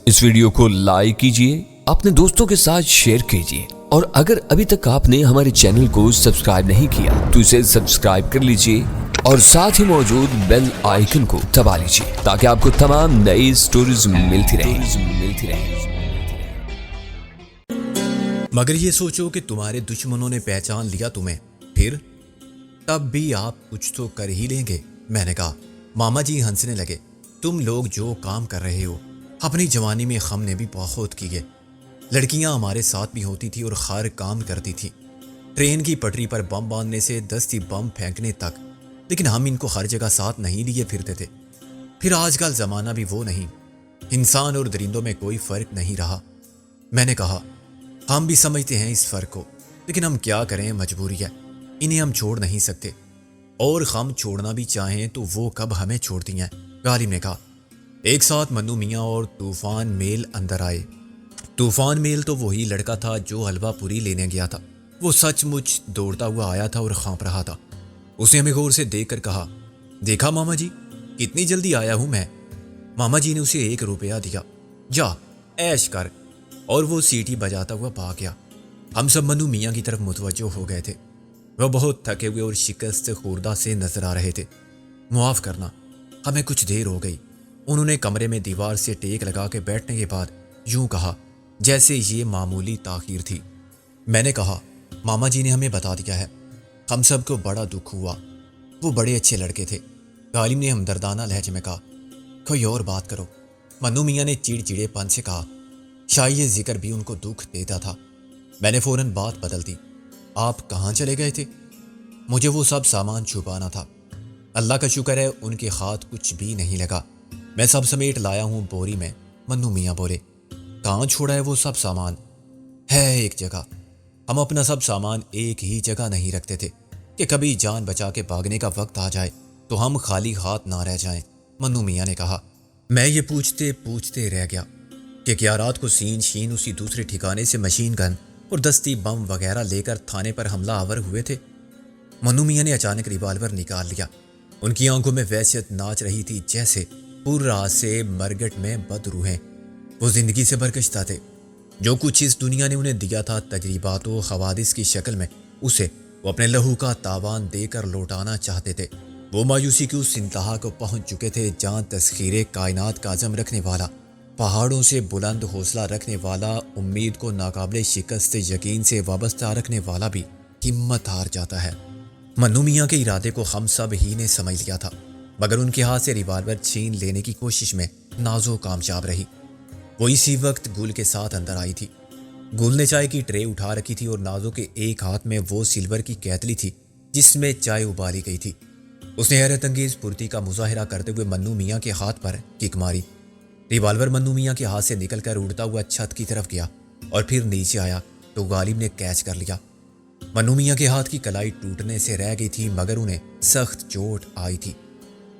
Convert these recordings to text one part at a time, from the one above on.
اس video کو like کیجئے، اپنے دوستوں کے ساتھ شیئر کیجئے، اور اگر ابھی تک آپ نے ہمارے چینل کو سبسکرائب نہیں کیا تو اسے سبسکرائب کر لیجئے اور ساتھ ہی موجود بیل آئیکن کو دبا لیجئے تاکہ آپ کو تمام نئی سٹوریز ملتی رہیں۔ مگر یہ سوچو کہ تمہارے دشمنوں نے پہچان لیا تمہیں، پھر تب بھی آپ کچھ تو کر ہی لیں گے۔ میں نے کہا۔ ماما جی ہنسنے لگے۔ تم لوگ جو کام کر رہے ہو اپنی جوانی میں ہم نے بھی بہت کیے۔ لڑکیاں ہمارے ساتھ بھی ہوتی تھی اور خیر کام کرتی تھی، ٹرین کی پٹری پر بم باندھنے سے دستی بم پھینکنے تک، لیکن ہم ان کو ہر جگہ ساتھ نہیں لیے پھرتے تھے۔ پھر آج کل زمانہ بھی وہ نہیں، انسان اور درندوں میں کوئی فرق نہیں رہا۔ میں نے کہا ہم بھی سمجھتے ہیں اس فرق کو، لیکن ہم کیا کریں، مجبوری ہے، انہیں ہم چھوڑ نہیں سکتے، اور ہم چھوڑنا بھی چاہیں تو وہ کب ہمیں چھوڑتی ہیں۔ غالب نے کہا۔ ایک ساتھ منو میاں اور طوفان میل اندر آئے۔ طوفان میل تو وہی لڑکا تھا جو حلوہ پوری لینے گیا تھا۔ وہ سچ مچ دوڑتا ہوا آیا تھا اور کانپ رہا تھا۔ اس نے ہمیں غور سے دیکھ کر کہا، دیکھا ماما جی کتنی جلدی آیا ہوں میں۔ ماما جی نے اسے 1 روپیہ دیا، جا عیش کر، اور وہ سیٹی بجاتا ہوا بھاگ گیا۔ ہم سب منو میاں کی طرف متوجہ ہو گئے تھے۔ وہ بہت تھکے ہوئے اور شکست خوردہ سے نظر آ رہے تھے۔ معاف کرنا، ہمیں کچھ دیر ہو گئی۔ انہوں نے کمرے میں دیوار سے ٹیک لگا کے بیٹھنے کے بعد یوں کہا جیسے یہ معمولی تاخیر تھی۔ میں نے کہا ماما جی نے ہمیں بتا دیا ہے۔ ہم سب کو بڑا دکھ ہوا، وہ بڑے اچھے لڑکے تھے۔ غالب نے ہمدردانہ لہجے میں کہا، کوئی اور بات کرو۔ منو میاں نے چڑچڑے پن سے کہا، شاید یہ ذکر بھی ان کو دکھ دیتا تھا۔ میں نے فوراً بات بدل دی، آپ کہاں چلے گئے تھے؟ مجھے وہ سب سامان چھپانا تھا۔ اللہ کا شکر ہے ان کے ہاتھ کچھ بھی نہیں لگا۔ میں سب سمیٹ لایا ہوں بوری میں۔ منو میاں بولے، کہاں چھوڑا ہے وہ سب سامان؟ ہے ایک جگہ۔ ہم اپنا سب سامان ایک ہی جگہ نہیں رکھتے تھے کہ کبھی جان بچا کے بھاگنے کا وقت آ جائے تو ہم خالی ہاتھ نہ رہ جائیں۔ منو میاں نے کہا۔ میں یہ پوچھتے رہ گیا کہ کیا رات کو سین شین اسی دوسرے ٹھکانے سے مشین گن اور دستی بم وغیرہ لے کر تھانے پر حملہ آور ہوئے تھے؟ منو میاں نے اچانک ریوالور نکال لیا۔ ان کی آنکھوں میں وحشت ناچ رہی تھی، جیسے پور رات سے مرگٹ میں بدروحیں۔ وہ زندگی سے برگشتہ تھے۔ جو کچھ اس دنیا نے انہیں دیا تھا تجربات و حوادث کی شکل میں، اسے وہ اپنے لہو کا تاوان دے کر لوٹانا چاہتے تھے۔ وہ مایوسی کی اس انتہا کو پہنچ چکے تھے جہاں تسخیر کائنات کا عزم رکھنے والا، پہاڑوں سے بلند حوصلہ رکھنے والا، امید کو ناقابل شکست یقین سے وابستہ رکھنے والا بھی ہمت ہار جاتا ہے۔ منو میاں کے ارادے کو ہم سب ہی نے سمجھ لیا تھا، مگر ان کے ہاتھ سے ریوالور چھین لینے کی کوشش میں نازو کامیاب رہی۔ وہ اسی وقت گل کے ساتھ اندر آئی تھی۔ گل نے چائے کی ٹرے اٹھا رکھی تھی اور نازو کے ایک ہاتھ میں وہ سلور کی کیتلی تھی جس میں چائے ابالی گئی تھی۔ اس نے حیرت انگیز پھرتی کا مظاہرہ کرتے ہوئے منو میاں کے ہاتھ پر کک ماری۔ ریوالور منو میاں کے ہاتھ سے نکل کر اڑتا ہوا چھت کی طرف گیا اور پھر نیچے آیا تو غالب نے کیچ کر لیا۔ منو میاں کے ہاتھ کی کلائی ٹوٹنے سے رہ گئی تھی، مگر انہیں سخت چوٹ آئی تھی۔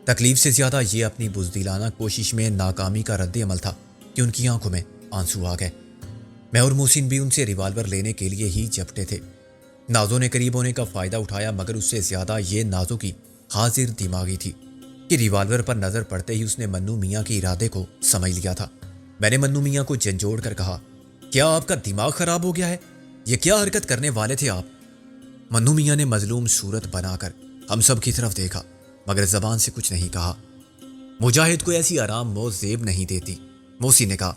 تکلیف سے زیادہ یہ اپنی بزدلانہ کوشش میں ناکامی کا رد عمل تھا کہ ان کی آنکھوں میں آنسو آ گئے۔ میں اور محسن بھی ان سے ریوالور لینے کے لیے ہی جھپٹے تھے۔ نازو نے قریب ہونے کا فائدہ اٹھایا، مگر اس سے زیادہ یہ نازو کی حاضر دماغی تھی کہ ریوالور پر نظر پڑتے ہی اس نے منو میاں کے ارادے کو سمجھ لیا تھا۔ میں نے منو میاں کو جھنجھوڑ کر کہا، کیا آپ کا دماغ خراب ہو گیا ہے؟ یہ کیا حرکت کرنے والے تھے آپ؟ منو میاں نے مظلوم صورت بنا کر ہم سب کی طرف دیکھا، مگر زبان سے کچھ نہیں کہا۔ مجاہد کو ایسی آرام موت زیب نہیں دیتی۔ موسی نے کہا،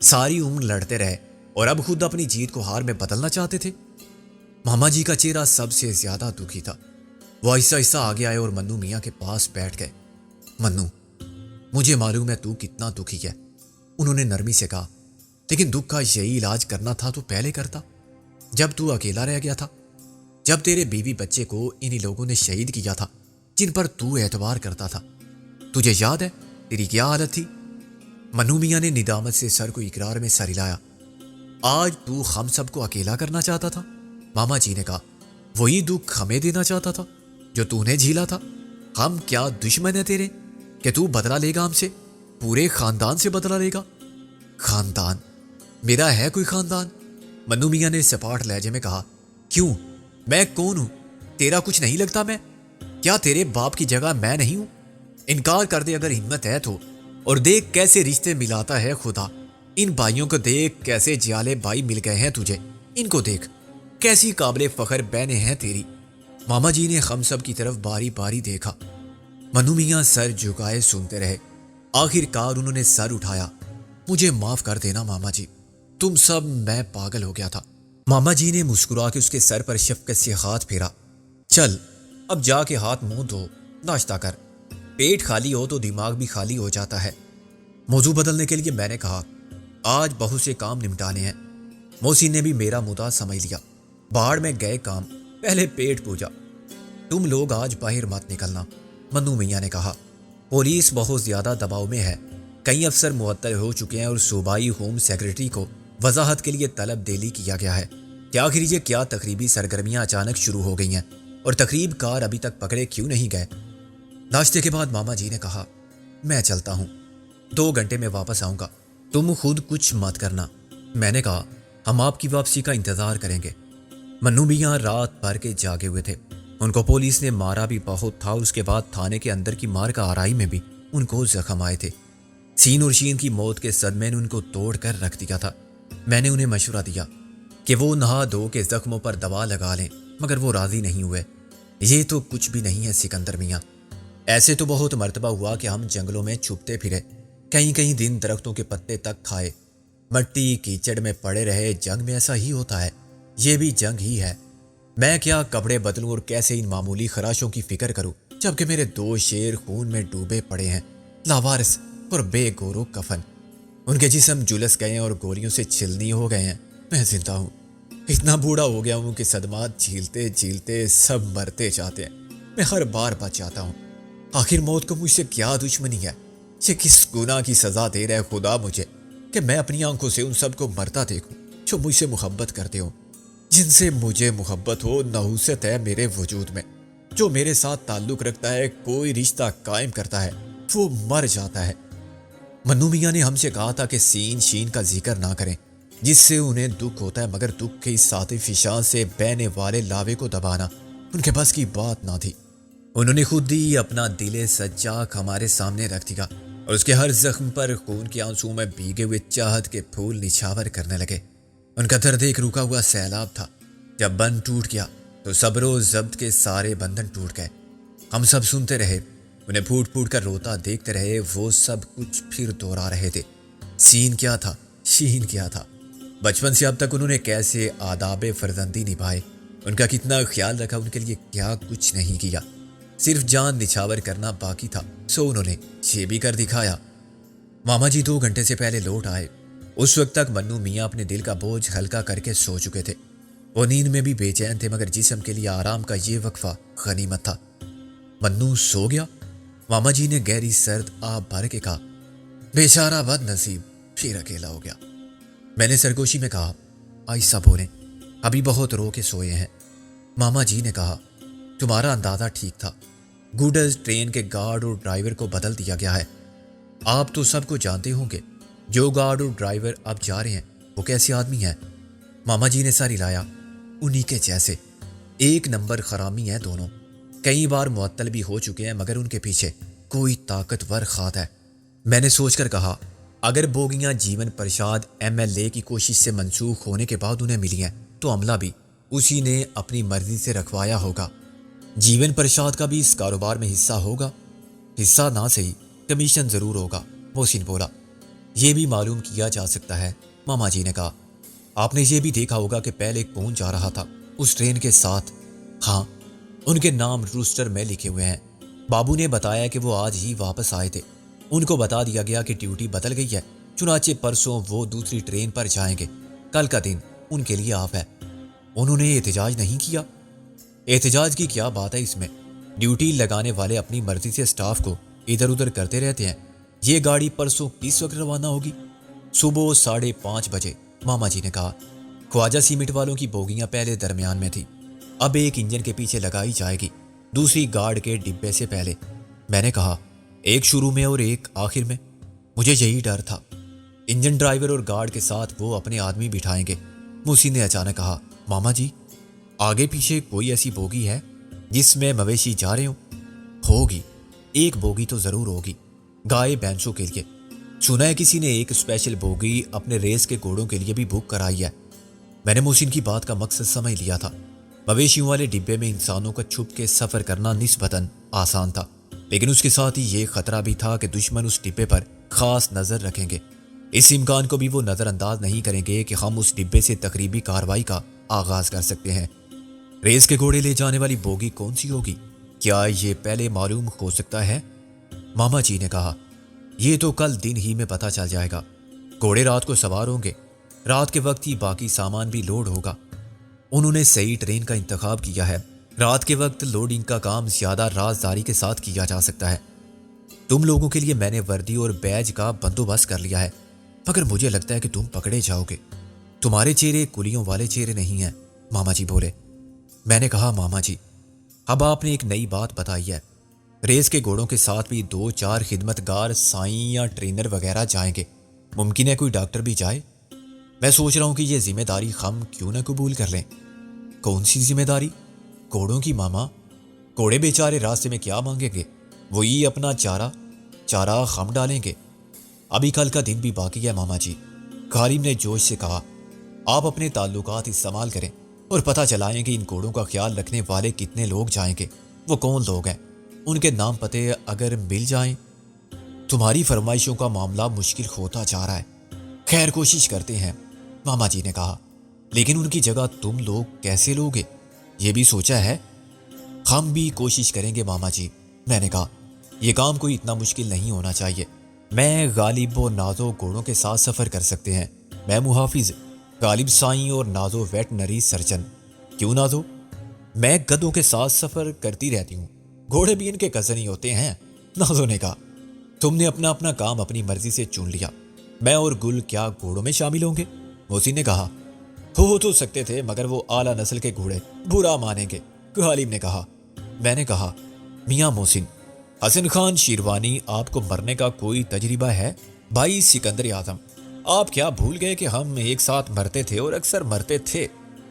ساری عمر لڑتے رہے اور اب خود اپنی جیت کو ہار میں بدلنا چاہتے تھے؟ ماما جی کا چہرہ سب سے زیادہ دکھی تھا۔ وہ آہستہ آہستہ آگے آئے اور منو میاں کے پاس بیٹھ گئے۔ منو، مجھے معلوم ہے تو کتنا دکھی ہے، انہوں نے نرمی سے کہا، لیکن دکھ کا یہی علاج کرنا تھا تو پہلے کرتا، جب تو اکیلا رہ گیا تھا، جب تیرے بیوی بچے کو انہی لوگوں نے شہید کیا تھا جن پر تو اعتبار کرتا تھا۔ تجھے یاد ہے تیری کیا حالت تھی؟ منو میاں نے ندامت سے سر کو اقرار میں سر ہلایا۔ آج تو ہم سب کو اکیلا کرنا چاہتا تھا؟ ماما جی نے کہا، وہی دکھ ہمیں دینا چاہتا تھا جو تو نے جھیلا تھا۔ ہم کیا دشمن ہیں تیرے کہ تو بدلہ لے گا ہم سے؟ پورے خاندان سے بدلہ لے گا؟ خاندان؟ میرا ہے کوئی خاندان؟ منو میاں نے سپاٹ لہجے میں کہا، کیوں؟ میں کون ہوں؟ تیرا کچھ نہیں لگتا میں؟ کیا تیرے باپ کی جگہ میں نہیں ہوں؟ انکار کر دے اگر ہمت ہے تو، اور دیکھ کیسے رشتے ملاتا ہے خدا۔ ان بھائیوں کو دیکھ، کیسے جیالے بھائی مل گئے ہیں تجھے، ان کو دیکھ، کیسی قابل فخر بہنیں ہیں تیری۔ ماما جی نے ہم سب کی طرف باری باری دیکھا۔ منو میاں سر جھکائے سنتے رہے۔ آخر کار انہوں نے سر اٹھایا۔ مجھے معاف کر دینا ماما جی، تم سب، میں پاگل ہو گیا تھا۔ ماما جی نے مسکرا کے اس کے سر پر شفقت سے ہاتھ پھیرا۔ چل اب جا کے ہاتھ منہ دھو، ناشتہ کر، پیٹ خالی ہو تو دماغ بھی خالی ہو جاتا ہے۔ موضوع بدلنے کے لیے میں نے کہا، آج بہت سے کام نمٹانے ہیں۔ محسن نے بھی میرا مدعا سمجھ لیا۔ باہر میں گئے کام، پہلے پیٹ پوجا۔ تم لوگ آج باہر مت نکلنا، منو میاں نے کہا۔ پولیس بہت زیادہ دباؤ میں ہے، کئی افسر معطل ہو چکے ہیں اور صوبائی ہوم سیکرٹری کو وضاحت کے لیے طلب ڈیلی کیا گیا ہے کہ آخر یہ کیا تقریبی سرگرمیاں اچانک شروع ہو گئی ہیں اور تقریب کار ابھی تک پکڑے کیوں نہیں گئے۔ ناشتے کے بعد ماما جی نے کہا، میں چلتا ہوں، 2 گھنٹے میں واپس آؤں گا، تم خود کچھ مت کرنا۔ میں نے کہا، ہم آپ کی واپسی کا انتظار کریں گے۔ منو میاں رات بھر کے جاگے ہوئے تھے۔ ان کو پولیس نے مارا بھی بہت تھا اور اس کے بعد تھانے کے اندر کی مار کا آرائی میں بھی ان کو زخم آئے تھے۔ سین اور شین کی موت کے صدمے نے ان کو توڑ کر رکھ دیا تھا۔ میں نے انہیں مشورہ دیا کہ وہ نہا دھو کے زخموں پر دوا لگا لیں، مگر وہ راضی نہیں ہوئے۔ یہ تو کچھ بھی نہیں ہے سکندر میاں، ایسے تو بہت مرتبہ ہوا کہ ہم جنگلوں میں چھپتے پھرے، کہیں کہیں دن درختوں کے پتے تک کھائے، مٹی کیچڑ میں پڑے رہے۔ جنگ میں ایسا ہی ہوتا ہے، یہ بھی جنگ ہی ہے۔ میں کیا کپڑے بدلوں اور کیسے ان معمولی خراشوں کی فکر کروں، جبکہ میرے 2 شیر خون میں ڈوبے پڑے ہیں، لاوارث اور بے گورو کفن۔ ان کے جسم جلس گئے ہیں اور گولیوں سے چھلنی ہو گئے ہیں۔ میں زندہ ہوں، اتنا بوڑھا ہو گیا ہوں کہ صدمات جھیلتے جھیلتے سب مرتے جاتے ہیں، میں ہر بار بچ جاتا ہوں۔ آخر موت کو مجھ سے کیا دشمنی ہے؟ یہ کس گناہ کی سزا دے رہا ہے خدا مجھے کہ میں اپنی آنکھوں سے ان سب کو مرتا دیکھوں جو مجھ سے محبت کرتے ہوں، جن سے مجھے محبت ہو۔ نحوست ہے میرے وجود میں، جو میرے ساتھ تعلق رکھتا ہے، کوئی رشتہ قائم کرتا ہے، وہ مر جاتا ہے۔ منو میاں نے ہم سے کہا تھا کہ سین شین کا ذکر نہ کریں، جس سے انہیں دکھ ہوتا ہے، مگر دکھ کی ساتھ فشاں سے بہنے والے لاوے کو دبانا ان کے بس کی بات نہ تھی۔ انہوں نے خود ہی اپنا دل سجاک ہمارے سامنے رکھ دیا اور اس کے ہر زخم پر خون کے آنسو میں بھیگے ہوئے چاہت کے پھول نچھاور کرنے لگے۔ ان کا درد ایک رکا ہوا سیلاب تھا، جب بند ٹوٹ گیا تو صبر و ضبط کے سارے بندھن ٹوٹ گئے۔ ہم سب سنتے رہے، انہیں پھوٹ پھوٹ کر روتا دیکھتے رہے۔ وہ سب کچھ پھر دوہرا رہے تھے، سین کیا تھا، شین کیا تھا، بچپن سے اب تک انہوں نے کیسے آداب فرزندی نبھائے، ان کا کتنا خیال رکھا، ان کے لیے کیا کچھ نہیں کیا، صرف جان نچھاور کرنا باقی تھا، سو انہوں نے یہ بھی کر دکھایا۔ ماما جی 2 گھنٹے سے پہلے لوٹ آئے۔ اس وقت تک منو میاں اپنے دل کا بوجھ ہلکا کر کے سو چکے تھے۔ وہ نیند میں بھی بے چین تھے، مگر جسم کے لیے آرام کا یہ وقفہ غنیمت تھا۔ منو سو گیا؟ ماما جی نے گہری سرد آب بھر کے کہا، بیچارہ بد نصیب، پھر اکیلا ہو گیا۔ میں نے سرگوشی میں کہا، آہستہ بولیں، ابھی بہت رو کے سوئے ہیں۔ ماما جی نے کہا، تمہارا اندازہ ٹھیک تھا، گوڈز ٹرین کے گارڈ اور ڈرائیور کو بدل دیا گیا ہے۔ آپ تو سب کو جانتے ہوں گے، جو گارڈ اور ڈرائیور اب جا رہے ہیں وہ کیسے آدمی ہیں؟ ماما جی نے سر ہلایا، انہی کے جیسے، 1 نمبر خرامی ہیں دونوں، کئی بار معطل بھی ہو چکے ہیں، مگر ان کے پیچھے کوئی طاقتور خات ہے۔ میں نے سوچ کر کہا، اگر بوگیاں جیون پرشاد MLA کی کوشش سے منسوخ ہونے کے بعد انہیں ملی ہیں تو عملہ بھی اسی نے اپنی مرضی سے رکھوایا ہوگا۔ جیون پرشاد کا بھی اس کاروبار میں حصہ ہوگا؟ حصہ نہ صحیح، کمیشن ضرور ہوگا، محسن بولا۔ یہ بھی معلوم کیا جا سکتا ہے، ماما جی نے کہا۔ آپ نے یہ بھی دیکھا ہوگا کہ پہلے کون جا رہا تھا اس ٹرین کے ساتھ؟ ہاں، ان کے نام روسٹر میں لکھے ہوئے ہیں۔ بابو نے بتایا کہ وہ آج ہی واپس آئے تھے۔ ان کو بتا دیا گیا کہ ڈیوٹی بدل گئی ہے، چنانچہ پرسوں وہ دوسری ٹرین پر جائیں گے، کل کا دن ان کے لیے آف ہے۔ انہوں نے احتجاج نہیں کیا؟ احتجاج کی کیا بات ہے اس میں؟ ڈیوٹی لگانے والے اپنی مرضی سے سٹاف کو ادھر ادھر کرتے رہتے ہیں۔ یہ گاڑی پرسوں کس وقت روانہ ہوگی؟ صبح 5:30 بجے، ماما جی نے کہا۔ خواجہ سیمنٹ والوں کی بوگیاں پہلے درمیان میں تھی، اب ایک انجن کے پیچھے لگائی جائے گی، دوسری گارڈ کے ڈبے سے پہلے۔ میں نے کہا، ایک شروع میں اور ایک آخر میں؟ مجھے یہی ڈر تھا، انجن ڈرائیور اور گارڈ کے ساتھ وہ اپنے آدمی بٹھائیں گے۔ موسی نے اچانک کہا، ماما جی، آگے پیچھے کوئی ایسی بوگی ہے جس میں مویشی جا رہے ہوں؟ ہوگی، ایک بوگی تو ضرور ہوگی، گائے بینسوں کے لیے۔ سنا ہے کسی نے ایک اسپیشل بوگی اپنے ریس کے گھوڑوں کے لیے بھی بک کرائی ہے۔ میں نے محسن کی بات کا مقصد سمجھ لیا تھا۔ مویشیوں والے ڈبے میں انسانوں کا چھپ کے سفر کرنا نسبتاً آسان تھا، لیکن اس کے ساتھ ہی یہ خطرہ بھی تھا کہ دشمن اس ڈبے پر خاص نظر رکھیں گے۔ اس امکان کو بھی وہ نظر انداز نہیں کریں گے کہ ہم اس ڈبے سے تقریبی کارروائی کا آغاز کر سکتے ہیں۔ ریس کے گھوڑے لے جانے والی بوگی کون سی ہوگی؟ کیا یہ پہلے معلوم ہو سکتا ہے؟ ماما جی نے کہا، یہ تو کل دن ہی میں پتہ چل جائے گا۔ گھوڑے رات کو سوار ہوں گے، رات کے وقت ہی باقی سامان بھی لوڈ ہوگا۔ انہوں نے صحیح ٹرین کا انتخاب کیا ہے۔ رات کے وقت لوڈنگ کا کام زیادہ رازداری کے ساتھ کیا جا سکتا ہے۔ تم لوگوں کے لیے میں نے وردی اور بیج کا بندوبست کر لیا ہے، مگر مجھے لگتا ہے کہ تم پکڑے جاؤ گے۔ تمہارے چہرے کلیوں والے چہرے نہیں ہیں، ماما جی بولے۔ میں نے کہا، ماما جی، اب آپ نے ایک نئی بات بتائی ہے۔ ریس کے گھوڑوں کے ساتھ بھی 2-4 خدمت گار سائیں یا ٹرینر وغیرہ جائیں گے، ممکن ہے کوئی ڈاکٹر بھی جائے۔ میں سوچ رہا ہوں کہ یہ ذمہ داری ہم کیوں نہ قبول کر لیں۔ کون سی ذمہ داری؟ گھوڑوں کی ماما۔ گھوڑے بیچارے راستے میں کیا مانگیں گے؟ وہی اپنا چارہ ہم ڈالیں گے۔ ابھی کل کا دن بھی باقی ہے ماما جی، غالب نے جوش سے کہا۔ آپ اپنے تعلقات استعمال کریں اور پتہ چلائیں کہ ان گھوڑوں کا خیال رکھنے والے کتنے لوگ جائیں گے، وہ کون لوگ ہیں، ان کے نام پتے اگر مل جائیں۔ تمہاری فرمائشوں کا معاملہ مشکل ہوتا جا رہا ہے، خیر کوشش کرتے ہیں، ماما جی نے کہا۔ لیکن ان کی جگہ تم لوگ کیسے لوگے، یہ بھی سوچا ہے؟ ہم بھی کوشش کریں گے ماما جی، میں نے کہا۔ یہ کام کوئی اتنا مشکل نہیں ہونا چاہیے۔ میں غالب و نازو گھوڑوں کے ساتھ سفر کر سکتے ہیں، میں محافظ، غالب سائیں اور نازو ویٹنری سرجن۔ کیوں نازو؟ میں گدھوں کے ساتھ سفر کرتی رہتی ہوں، گھوڑے بھی ان کے کزن ہی ہوتے ہیں، نازو نے کہا۔ تم نے اپنا کام اپنی مرضی سے چن لیا، میں اور گل کیا گھوڑوں میں شامل ہوں گے؟ محسن نے کہا۔ ہو تو سکتے تھے، مگر وہ اعلیٰ نسل کے گھوڑے برا مانیں گے، غالب نے کہا۔ میں نے کہا، میاں محسن، حسن خان شیروانی، آپ کو مرنے کا کوئی تجربہ ہے؟ بھائی سکندر اعظم، آپ کیا بھول گئے کہ ہم ایک ساتھ مرتے تھے اور اکثر مرتے تھے،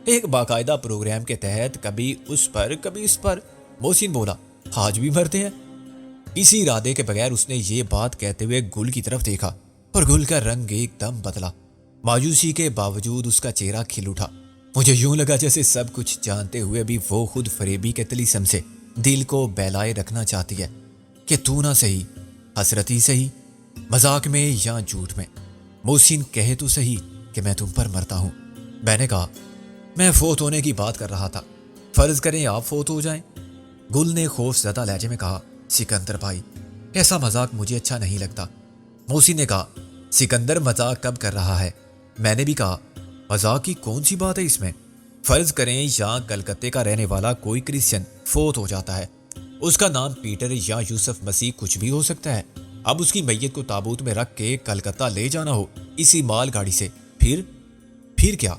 ایک باقاعدہ پروگرام کے تحت، کبھی اس پر کبھی اس پر۔ محسن بولا، آج بھی مرتے ہیں؟ اسی ارادے کے بغیر اس نے یہ بات کہتے ہوئے گل کی طرف دیکھا، اور گل کا رنگ ایک دم بدلا۔ مایوسی کے باوجود اس کا چہرہ کھل اٹھا۔ مجھے یوں لگا جیسے سب کچھ جانتے ہوئے بھی وہ خود فریبی کے طلیسم سے دل کو بہلائے رکھنا چاہتی ہے کہ تو نہ صحیح، حسرتی صحیح، مذاق میں یا جھوٹ میں، محسن کہے تو صحیح کہ میں تم پر مرتا ہوں۔ میں نے کہا، میں فوت ہونے کی بات کر رہا تھا، فرض کریں آپ فوت ہو جائیں۔ گل نے خوف زدہ لہجے میں کہا، سکندر بھائی، ایسا مذاق مجھے اچھا نہیں لگتا۔ محسن نے کہا، سکندر مذاق کب کر رہا ہے؟ میں نے بھی کہا، مذاق کی کون سی بات ہے اس میں؟ فرض کریں یہاں کلکتے کا رہنے والا کوئی کرسچن فوت ہو جاتا ہے، اس کا نام پیٹر یا یوسف مسیح کچھ بھی ہو سکتا ہے۔ اب اس کی میت کو تابوت میں رکھ کے کلکتہ لے جانا ہو اسی مال گاڑی سے، پھر کیا؟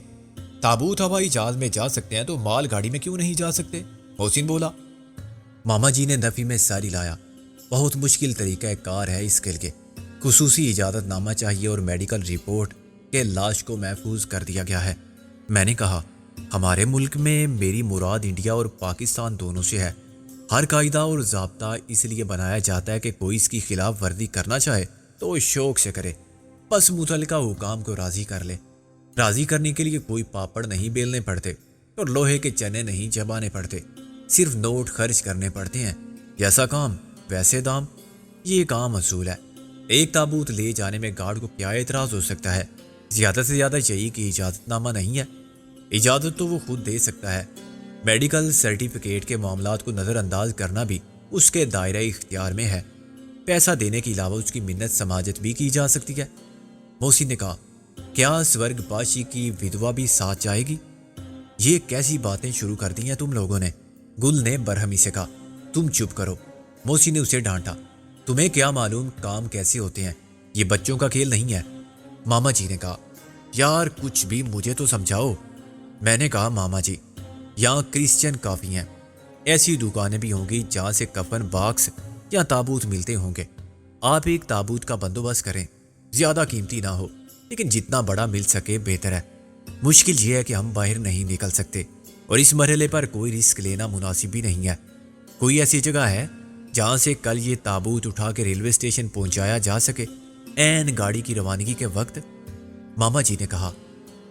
تابوت ہوائی جہاز میں جا سکتے ہیں تو مال گاڑی میں کیوں نہیں جا سکتے؟ محسن بولا۔ ماما جی نے نفی میں ساری لایا، بہت مشکل طریقہ کار ہے اس کے لیے، خصوصی اجازت نامہ چاہیے اور میڈیکل رپورٹ کہ لاش کو محفوظ کر دیا گیا ہے۔ میں نے کہا، ہمارے ملک میں میری مراد انڈیا اور پاکستان دونوں سے ہے، ہر قاعدہ اور ضابطہ اس لیے بنایا جاتا ہے کہ کوئی اس کی خلاف ورزی کرنا چاہے تو شوق سے کرے، بس متعلقہ حکام کو راضی کر لے۔ راضی کرنے کے لیے کوئی پاپڑ نہیں بیلنے پڑتے اور لوہے کے چنے نہیں چبانے پڑتے، صرف نوٹ خرچ کرنے پڑتے ہیں، جیسا کام ویسے دام، یہ کام اصول ہے۔ ایک تابوت لے جانے میں گارڈ کو کیا اعتراض ہو سکتا ہے؟ زیادہ سے زیادہ یہی کہ اجازت نامہ نہیں ہے، اجازت تو وہ خود دے سکتا ہے۔ میڈیکل سرٹیفکیٹ کے معاملات کو نظر انداز کرنا بھی اس کے دائرہ اختیار میں ہے، پیسہ دینے کے علاوہ اس کی منت سماجت بھی کی جا سکتی ہے۔ محسن نے کہا، کیا سورگ پاشی کی ودوا بھی ساتھ جائے گی؟ یہ کیسی باتیں شروع کر دی ہیں تم لوگوں نے؟ گل نے برہمی سے کہا۔ تم چپ کرو، محسن نے اسے ڈانٹا، تمہیں کیا معلوم کام کیسے ہوتے ہیں، یہ بچوں کا کھیل نہیں ہے۔ ماما جی نے کہا، یار کچھ بھی مجھے تو سمجھاؤ۔ میں نے کہا، ماما جی، یہاں کرسچن کافی ہیں، ایسی دکانیں بھی ہوں گی جہاں سے کفن باکس یا تابوت ملتے ہوں گے۔ آپ ایک تابوت کا بندوبست کریں، زیادہ قیمتی نہ ہو لیکن جتنا بڑا مل سکے بہتر ہے۔ مشکل یہ ہے کہ ہم باہر نہیں نکل سکتے اور اس مرحلے پر کوئی رسک لینا مناسب بھی نہیں ہے۔ کوئی ایسی جگہ ہے جہاں سے کل یہ تابوت اٹھا کے ریلوے اسٹیشن پہنچایا جا سکے؟ عین گاڑی کی روانگی کے وقت ماما جی نے کہا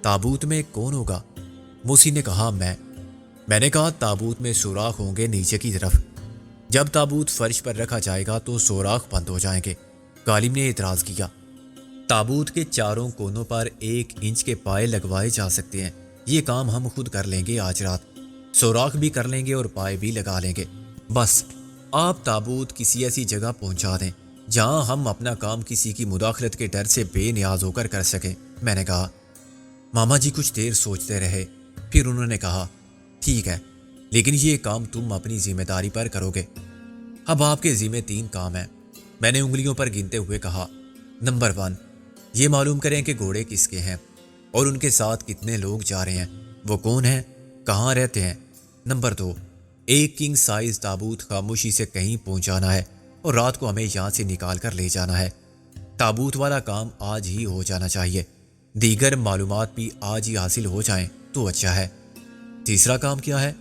تابوت میں کون ہوگا؟ موسی نے کہا میں نے کہا تابوت میں سوراخ ہوں گے نیچے کی طرف، جب تابوت فرش پر رکھا جائے گا تو سوراخ بند ہو جائیں گے۔ غالب نے اعتراض کیا تابوت کے چاروں کونوں پر 1 انچ کے پائے لگوائے جا سکتے ہیں، یہ کام ہم خود کر لیں گے آج رات، سوراخ بھی کر لیں گے اور پائے بھی لگا لیں گے، بس آپ تابوت کسی ایسی جگہ پہنچا دیں جہاں ہم اپنا کام کسی کی مداخلت کے ڈر سے بے نیاز ہو کر سکیں۔ میں نے کہا۔ ماما جی کچھ دیر سوچتے رہے، پھر انہوں نے کہا ٹھیک ہے، لیکن یہ کام تم اپنی ذمہ داری پر کرو گے۔ اب آپ کے ذمہ 3 کام ہیں، میں نے انگلیوں پر گنتے ہوئے کہا۔ نمبر 1، یہ معلوم کریں کہ گھوڑے کس کے ہیں اور ان کے ساتھ کتنے لوگ جا رہے ہیں، وہ کون ہیں، کہاں رہتے ہیں۔ نمبر 2، ایک کنگ سائز تابوت خاموشی سے کہیں پہنچانا ہے اور رات کو ہمیں یہاں سے نکال کر لے جانا ہے۔ تابوت والا کام آج ہی ہو جانا چاہیے، دیگر معلومات بھی آج ہی حاصل ہو جائیں تو اچھا ہے۔ تیسرا کام کیا ہے؟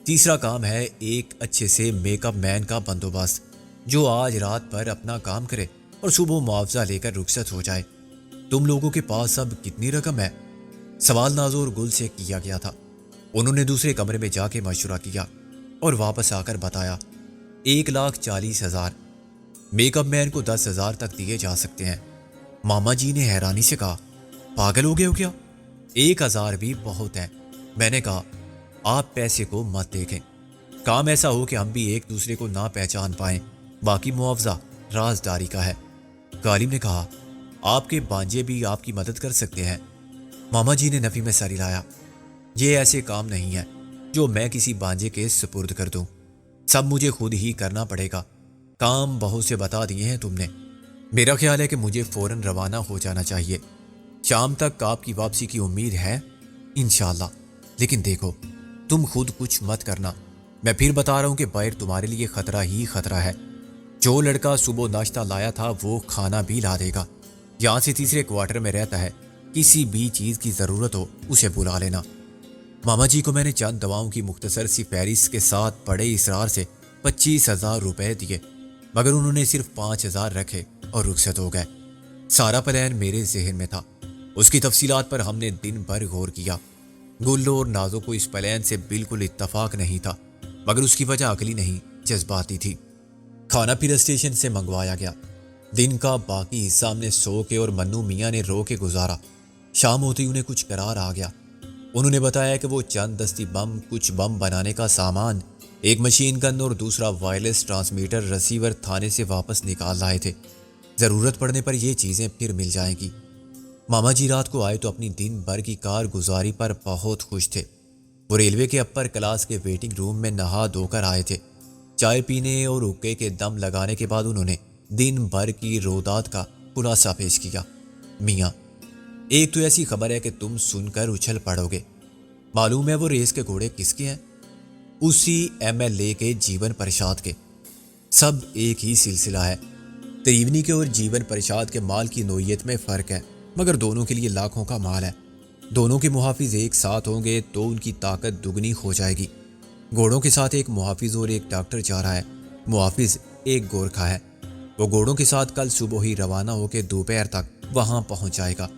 تیسرا کام ہے ایک اچھے سے میک اپ مین کا بندوبست، جو آج رات پر اپنا کام کرے اور صبح معاوضہ لے کر رخصت ہو جائے۔ تم لوگوں کے پاس اب کتنی رقم ہے؟ سوال نازور گل سے کیا گیا تھا۔ انہوں نے دوسرے کمرے میں جا کے مشورہ کیا اور واپس آ کر بتایا 1,40,000۔ میک اپ مین کو 10,000 تک دیے جا سکتے ہیں۔ ماما جی نے حیرانی سے کہا پاگل ہو گئے ہو کیا؟ 1,000 بھی بہت ہے۔ میں نے کہا آپ پیسے کو مت دیکھیں، کام ایسا ہو کہ ہم بھی ایک دوسرے کو نہ پہچان پائیں، باقی معاوضہ رازداری کا ہے۔ غالب نے کہا آپ کے بانجے بھی آپ کی مدد کر سکتے ہیں۔ ماما جی نے نفی میں سر ہلایا، یہ ایسے کام نہیں ہے جو میں کسی بانجے کے سپرد کر دوں، سب مجھے خود ہی کرنا پڑے گا۔ کام بہت سے بتا دیے ہیں تم نے، میرا خیال ہے کہ مجھے فوراً روانہ ہو جانا چاہیے۔ شام تک آپ کی واپسی کی امید ہے انشاءاللہ، لیکن دیکھو تم خود کچھ مت کرنا، میں پھر بتا رہا ہوں کہ باہر تمہارے لیے خطرہ ہی خطرہ ہے۔ جو لڑکا صبح ناشتہ لایا تھا وہ کھانا بھی لا دے گا، یہاں سے تیسرے کوارٹر میں رہتا ہے، کسی بھی چیز کی ضرورت ہو اسے بلا لینا۔ ماما جی کو میں نے چند دواؤں کی مختصر سی فہرست کے ساتھ بڑے اصرار سے 25,000 روپے دیے، مگر انہوں نے صرف 5,000 رکھے اور رخصت ہو گئے۔ سارا پلان میرے ذہن میں تھا، اس کی تفصیلات پر ہم نے دن بھر غور کیا۔ گلو اور نازو کو اس پلان سے بالکل اتفاق نہیں تھا، مگر اس کی وجہ عقلی نہیں جذباتی تھی۔ کھانا پھر اسٹیشن سے منگوایا گیا۔ دن کا باقی حصہ ہم نے سو کے اور منو میاں نے رو کے گزارا۔ شام ہوتے ہی انہیں کچھ قرار آ گیا۔ انہوں نے بتایا کہ وہ چند دستی بم، کچھ بم بنانے کا سامان، ایک مشین گن اور دوسرا وائرلیس ٹرانسمیٹر ریسیور تھانے سے واپس نکال لائے تھے، ضرورت پڑنے پر یہ چیزیں پھر مل جائیں گی۔ ماما جی رات کو آئے تو اپنی دن بھر کی کارگزاری پر بہت خوش تھے۔ وہ ریلوے کے اپر کلاس کے ویٹنگ روم میں نہا دھو کر آئے تھے۔ چائے پینے اور حقے کے دم لگانے کے بعد انہوں نے دن بھر کی رودات کا خلاصہ پیش کیا۔ میاں، ایک تو ایسی خبر ہے کہ تم سن کر اچھل پڑو گے۔ معلوم ہے وہ ریس کے گھوڑے کس کے ہیں؟ اسی MLA کے جیون پرشاد کے۔ سب ایک ہی سلسلہ ہے۔ تریونی کے اور جیون پرشاد کے مال کی نوعیت میں فرق ہے، مگر دونوں کے لیے لاکھوں کا مال ہے۔ دونوں کے محافظ ایک ساتھ ہوں گے تو ان کی طاقت دگنی ہو جائے گی۔ گھوڑوں کے ساتھ ایک محافظ اور ایک ڈاکٹر جا رہا ہے۔ محافظ ایک گورکھا ہے، وہ گھوڑوں کے ساتھ کل صبح ہی روانہ ہو کے دوپہر تک وہاں پہنچ جائے گا،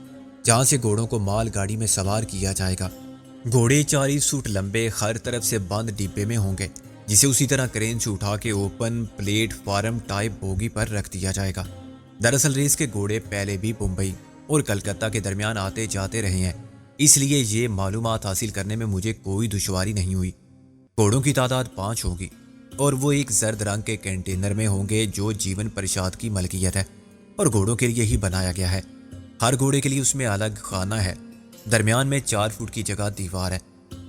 جہاں سے گھوڑوں کو مال گاڑی میں سوار کیا جائے گا۔ گھوڑے 40 فٹ لمبے ہر طرف سے بند ڈبے میں ہوں گے، جسے اسی طرح کرین سے اٹھا کے open platform type bogie پر رکھ دیا جائے گا۔ دراصل ریس کے گھوڑے پہلے بھی ممبئی اور کلکتہ کے درمیان آتے جاتے رہے ہیں، اس لیے یہ معلومات حاصل کرنے میں مجھے کوئی دشواری نہیں ہوئی۔ گھوڑوں کی تعداد 5 ہوگی اور وہ ایک زرد رنگ کے کنٹینر میں ہوں گے جو جیون پرشاد کی ملکیت ہے اور گھوڑوں کے لیے ہی بنایا گیا ہے۔ ہر گھوڑے کے لیے اس میں الگ خانہ ہے، درمیان میں 4 فٹ کی جگہ دیوار ہے۔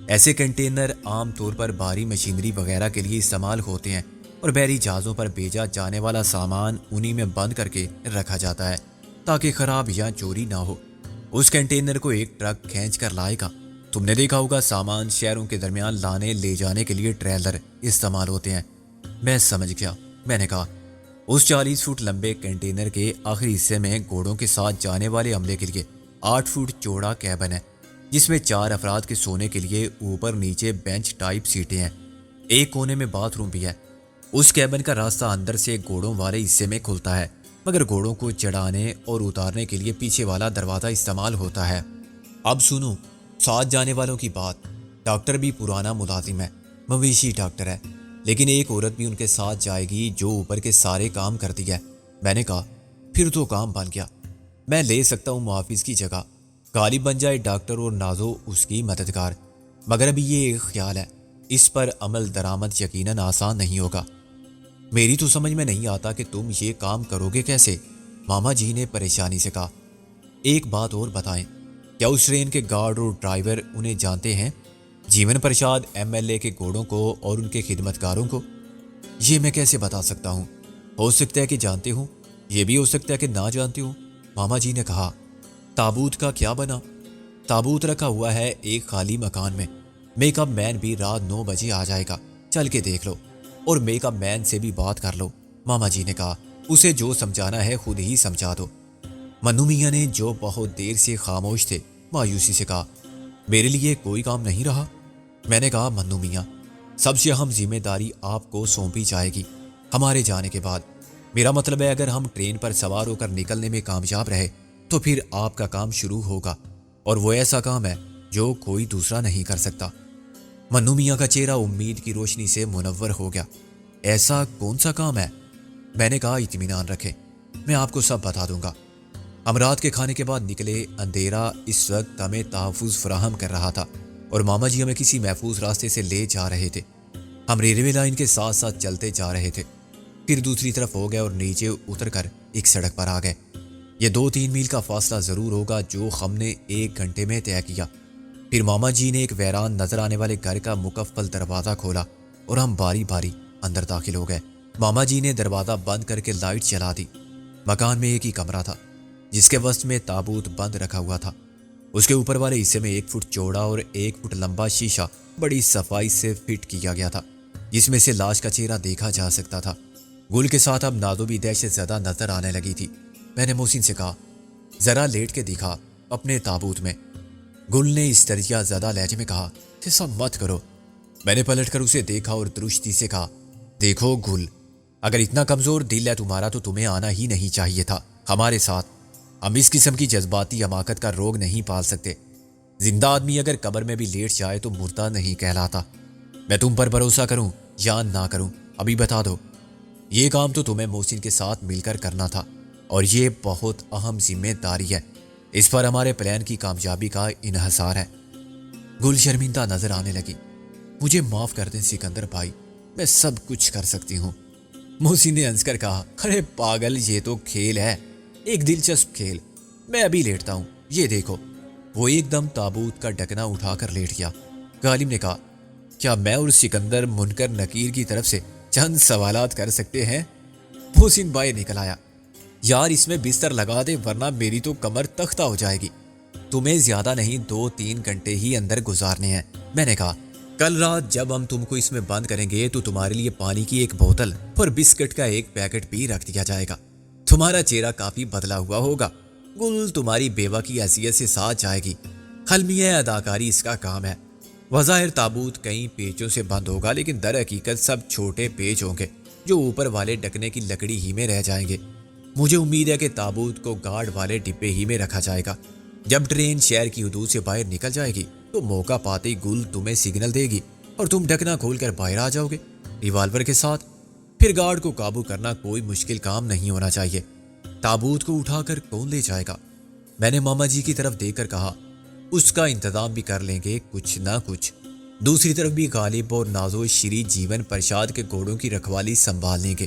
ایسے کنٹینر عام طور پر بھاری مشینری وغیرہ کے لیے استعمال ہوتے ہیں اور بحری جہازوں پر بھیجا جانے والا سامان انہی میں بند کر کے رکھا جاتا ہے تاکہ خراب یا چوری نہ ہو۔ اس کنٹینر کو ایک ٹرک کھینچ کر لائے گا۔ تم نے دیکھا ہوگا سامان شہروں کے درمیان لانے لے جانے کے لیے ٹریلر استعمال ہوتے ہیں۔ میں سمجھ گیا، میں نے کہا۔ اس 40 فٹ لمبے کنٹینر کے آخری حصے میں گھوڑوں کے ساتھ جانے والے عملے کے لیے 8 فٹ چوڑا کیبن ہے، جس میں 4 افراد کے سونے کے لیے اوپر نیچے بینچ ٹائپ سیٹیں ہیں۔ ایک کونے میں باتھ روم بھی ہے۔ اس کیبن کا راستہ اندر سے گھوڑوں والے حصے میں کھلتا ہے۔ مگر گھوڑوں کو چڑھانے اور اتارنے کے لیے پیچھے والا دروازہ استعمال ہوتا ہے۔ اب سنو ساتھ جانے والوں کی بات۔ ڈاکٹر بھی پرانا ملازم ہے، مویشی ڈاکٹر ہے، لیکن ایک عورت بھی ان کے ساتھ جائے گی جو اوپر کے سارے کام کرتی ہے۔ میں نے کہا پھر تو کام بن گیا، میں لے سکتا ہوں محافظ کی جگہ، غالب بن جائے ڈاکٹر اور نازو اس کی مددگار۔ مگر ابھی یہ ایک خیال ہے، اس پر عمل درآمد یقیناً آسان نہیں ہوگا۔ میری تو سمجھ میں نہیں آتا کہ تم یہ کام کرو گے کیسے، ماما جی نے پریشانی سے کہا۔ ایک بات اور بتائیں، کیا اس ٹرین کے گارڈ اور ڈرائیور انہیں جانتے ہیں؟ جیون پرساد ایم ایل اے کے گھوڑوں کو اور ان کے خدمتکاروں کو؟ یہ میں کیسے بتا سکتا ہوں، ہو سکتا ہے کہ جانتے ہوں، یہ بھی ہو سکتا ہے کہ نہ جانتے ہوں، ماما جی نے کہا۔ تابوت کا کیا بنا؟ تابوت رکھا ہوا ہے ایک خالی مکان میں، میک اپ مین بھی رات 9 بجے آ جائے گا، چل کے دیکھ لو، اور میک اپ مین سے بھی بات کر لو، ماما جی نے کہا۔ اسے جو سمجھانا ہے خود ہی سمجھا دو۔ منو میاں نے جو بہت دیر سے خاموش تھے مایوسی سے کہا، میرے لیے کوئی کام نہیں رہا؟ میں نے کہا منو میاں، سب سے اہم ذمہ داری آپ کو سونپی جائے گی ہمارے جانے کے بعد۔ میرا مطلب ہے اگر ہم ٹرین پر سوار ہو کر نکلنے میں کامیاب رہے تو پھر آپ کا کام شروع ہوگا، اور وہ ایسا کام ہے جو کوئی دوسرا نہیں کر سکتا۔ منو میاں کا چہرہ امید کی روشنی سے منور ہو گیا۔ ایسا کون سا کام ہے؟ میں نے کہا اطمینان رکھیں، میں آپ کو سب بتا دوں گا۔ ہم رات کے کھانے کے بعد نکلے، اندھیرا اس وقت ہمیں تحفظ فراہم کر رہا تھا اور ماما جی ہمیں کسی محفوظ راستے سے لے جا رہے تھے۔ ہم ریلوے لائن کے ساتھ ساتھ چلتے جا رہے تھے، پھر دوسری طرف ہو گئے اور نیچے اتر کر ایک سڑک پر آ گئے۔ یہ 2-3 میل کا فاصلہ ضرور ہوگا جو ہم نے 1 گھنٹے میں طے کیا۔ پھر ماما جی نے ایک ویران نظر آنے والے گھر کا مکفل دروازہ کھولا اور ہم باری باری اندر داخل ہو گئے۔ ماما جی نے دروازہ بند کر کے لائٹ چلا دی۔ مکان میں ایک ہی کمرہ تھا جس کے وسط میں تابوت بند رکھا ہوا تھا۔ اس کے اوپر والے حصے میں 1 فٹ چوڑا اور 1 فٹ لمبا شیشہ بڑی صفائی سے فٹ کیا گیا تھا، جس میں سے لاش کا چہرہ دیکھا جا سکتا تھا۔ گل کے ساتھ اب نادو بھی دہشت زدہ نظر آنے لگی تھی۔ میں نے محسن سے کہا، ذرا لیٹ کے دکھا اپنے تابوت میں۔ گل نے اس درجہ زدہ لہجے میں کہا، ایسا مت کرو۔ میں نے پلٹ کر اسے دیکھا اور درشتی سے کہا، دیکھو گل، اگر اتنا کمزور دل ہے تمہارا تو تمہیں آنا ہی نہیں چاہیے تھا ہمارے ساتھ۔ ہم اس قسم کی جذباتی حماقت کا روگ نہیں پال سکتے۔ زندہ آدمی اگر قبر میں بھی لیٹ جائے تو مردہ نہیں کہلاتا۔ میں تم پر بھروسہ کروں یا نہ کروں ابھی بتا دو۔ یہ کام تو تمہیں محسن کے ساتھ مل کر کرنا تھا، اور یہ بہت اہم ذمہ داری ہے، اس پر ہمارے پلان کی کامیابی کا انحصار ہے۔ گل شرمندہ نظر آنے لگی۔ مجھے معاف کر دیں سکندر بھائی، میں سب کچھ کر سکتی ہوں۔ محسن نے ہنس کر کہا، ارے پاگل، یہ تو کھیل ہے، ایک دلچسپ کھیل، میں ابھی لیٹتا ہوں، یہ دیکھو۔ وہ ایک دم تابوت کا ڈھکنا اٹھا کر لیٹ گیا۔ غالب نے کہا، کیا میں اور سکندر منکر نکیر کی طرف سے چند سوالات کر سکتے ہیں؟ محسن بھائی نکل آیا، یار اس میں بستر لگا دے ورنہ میری تو کمر تختہ ہو جائے گی۔ تمہیں زیادہ نہیں 2-3 گھنٹے ہی اندر گزارنے ہیں، میں نے کہا۔ کل رات جب ہم تم کو اس میں بند کریں گے تو تمہارے لیے پانی کی 1 بوتل اور بسکٹ کا 1 پیکٹ بھی رکھ دیا جائے گا۔ تمہارا چہرہ کافی بدلا ہوا ہوگا۔ گل تمہاری بیوہ کی حیثیت سے ساتھ جائے گی، حلمیہ اداکاری اس کا کام ہے۔ بظاہر تابوت کئی پیچوں سے بند ہوگا، لیکن در حقیقت سب چھوٹے پیچ ہوں گے جو اوپر والے ڈھکنے کی لکڑی ہی میں رہ جائیں گے۔ مجھے امید ہے کہ تابوت کو گارڈ والے ڈبے ہی میں رکھا جائے گا۔ جب ٹرین شہر کی حدود سے باہر نکل جائے گی تو موقع پاتے ہی گل تمہیں سگنل دے گی اور تم ڈھکنا کھول کر باہر آ جاؤ گے ریوالور کے ساتھ۔ پھر گارڈ کو قابو کرنا کوئی مشکل کام نہیں ہونا چاہیے۔ تابوت کو اٹھا کر کون لے جائے گا؟ میں نے ماما جی کی طرف دیکھ کر کہا، اس کا انتظام بھی کر لیں گے کچھ نہ کچھ۔ دوسری طرف بھی غالب اور نازو شری جیون پرساد کے گھوڑوں کی رکھوالی سنبھال لیں گے۔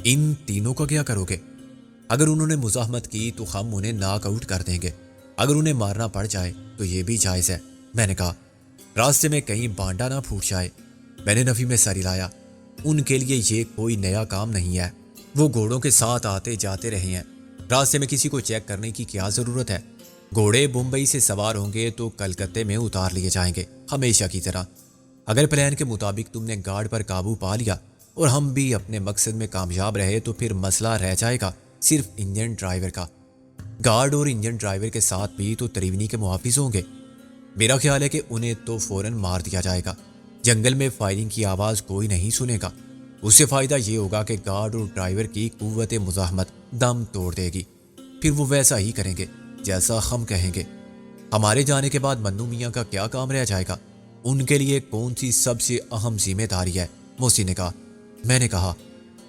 ان تینوں کا کیا کرو گے؟ اگر انہوں نے مزاحمت کی تو ہم انہیں ناک آؤٹ کر دیں گے، اگر انہیں مارنا پڑ جائے تو یہ بھی جائز ہے، میں نے کہا۔ راستے میں کہیں بانڈا نہ پھوٹ جائے، میں نے نفی میں سر ہلایا۔ ان کے لیے یہ کوئی نیا کام نہیں ہے، وہ گھوڑوں کے ساتھ آتے جاتے رہے ہیں، راستے میں کسی کو چیک کرنے کی کیا ضرورت ہے؟ گھوڑے بمبئی سے سوار ہوں گے تو کلکتے میں اتار لیے جائیں گے ہمیشہ کی طرح۔ اگر پلان کے مطابق تم نے گارڈ پر قابو پا لیا اور ہم بھی اپنے مقصد میں کامیاب رہے تو پھر مسئلہ رہ جائے گا صرف انجن ڈرائیور کا۔ گارڈ اور انجن ڈرائیور کے ساتھ بھی تو تریونی کے محافظ ہوں گے۔ میرا خیال ہے کہ انہیں تو فوراً مار دیا جائے گا، جنگل میں فائرنگ کی آواز کوئی نہیں سنے گا۔ اس سے فائدہ یہ ہوگا کہ گارڈ اور ڈرائیور کی قوت مزاحمت دم توڑ دے گی، پھر وہ ویسا ہی کریں گے جیسا ہم کہیں گے۔ ہمارے جانے کے بعد منو میاں کا کیا کام رہ جائے گا؟ ان کے لیے کون سی سب سے اہم ذمہ داری ہے؟ موسی نے کہا۔ میں نے کہا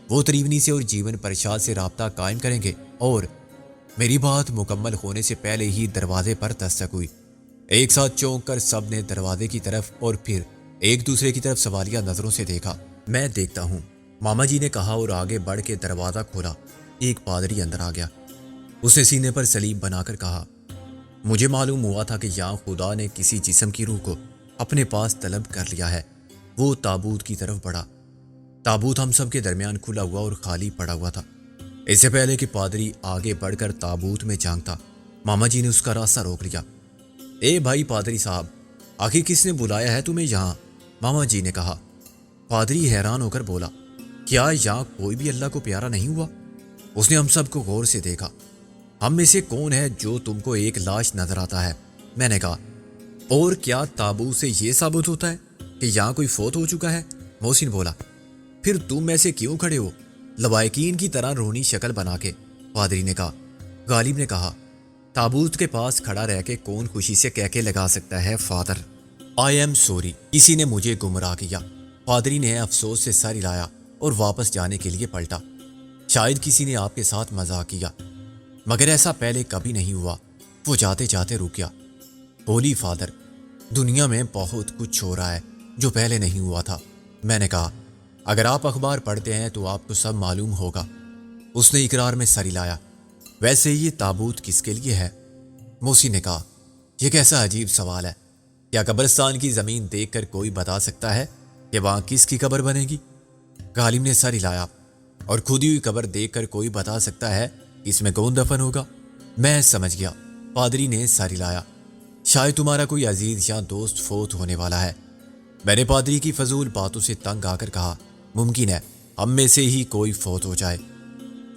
وہ تریونی سے اور جیون پرشاد سے رابطہ قائم کریں گے۔ اور میری بات مکمل ہونے سے پہلے ہی دروازے پر دستک ہوئی۔ ایک ساتھ چونک کر سب نے دروازے کی طرف اور پھر ایک دوسرے کی طرف سوالیہ نظروں سے دیکھا۔ میں دیکھتا ہوں، ماما جی نے کہا اور آگے بڑھ کے دروازہ کھولا۔ ایک پادری اندر آ گیا۔ اس نے سینے پر سلیب بنا کر کہا، مجھے معلوم ہوا تھا کہ یہاں خدا نے کسی جسم کی روح کو اپنے پاس طلب کر لیا ہے۔ وہ تابوت کی طرف بڑھا۔ تابوت ہم سب کے درمیان کھلا ہوا اور خالی پڑا ہوا تھا۔ اس سے پہلے کہ پادری آگے بڑھ کر تابوت میں جھانکتا، ماما جی نے اس کا راستہ روک لیا۔ اے بھائی پادری صاحب، آخر کس نے بلایا ہے تمہیں یہاں؟ ماما جی نے کہا۔ پادری حیران ہو کر بولا، کیا یہاں کوئی بھی اللہ کو پیارا نہیں ہوا؟ اس نے ہم سب کو غور سے دیکھا۔ ہم میں سے کون ہے جو تم کو ایک لاش نظر آتا ہے؟ میں نے کہا، اور کیا تابوت سے یہ ثابت ہوتا ہے کہ یہاں کوئی فوت ہو چکا ہے؟ محسن بولا، پھر تم ایسے کیوں کھڑے ہو لوائقین کی طرح رونی شکل بنا کے؟ پادری نے کہا۔ غالب نے کہا، تابوت کے پاس کھڑا رہ کے کون خوشی سے کہہ کے لگا سکتا ہے فادر آئی ایم سوری، کسی نے مجھے گمراہ کیا۔ پادری نے افسوس سے سر ہلایا اور واپس جانے کے لیے پلٹا۔ شاید کسی نے آپ کے ساتھ مذاق کیا، مگر ایسا پہلے کبھی نہیں ہوا۔ وہ جاتے جاتے رک گیا۔ ہولی فادر، دنیا میں بہت کچھ ہو رہا ہے جو پہلے نہیں ہوا تھا۔ میں نے کہا، اگر آپ اخبار پڑھتے ہیں تو آپ کو سب معلوم ہوگا۔ اس نے اقرار میں سر ہلایا۔ ویسے یہ تابوت کس کے لیے ہے؟ موسی نے کہا، یہ کیسا عجیب سوال ہے۔ کیا قبرستان کی زمین دیکھ کر کوئی بتا سکتا ہے کہ وہاں کس کی قبر بنے گی؟ غالب نے سر ہلایا۔ اور کھودی ہوئی قبر دیکھ کر کوئی بتا سکتا ہے کہ اس میں کون دفن ہوگا؟ میں سمجھ گیا۔ پادری نے سر ہلایا۔ شاید تمہارا کوئی عزیز یا دوست فوت ہونے والا ہے۔ میں نے پادری کی فضول باتوں سے تنگ آ کر کہا، ممکن ہے ہم میں سے ہی کوئی فوت ہو جائے۔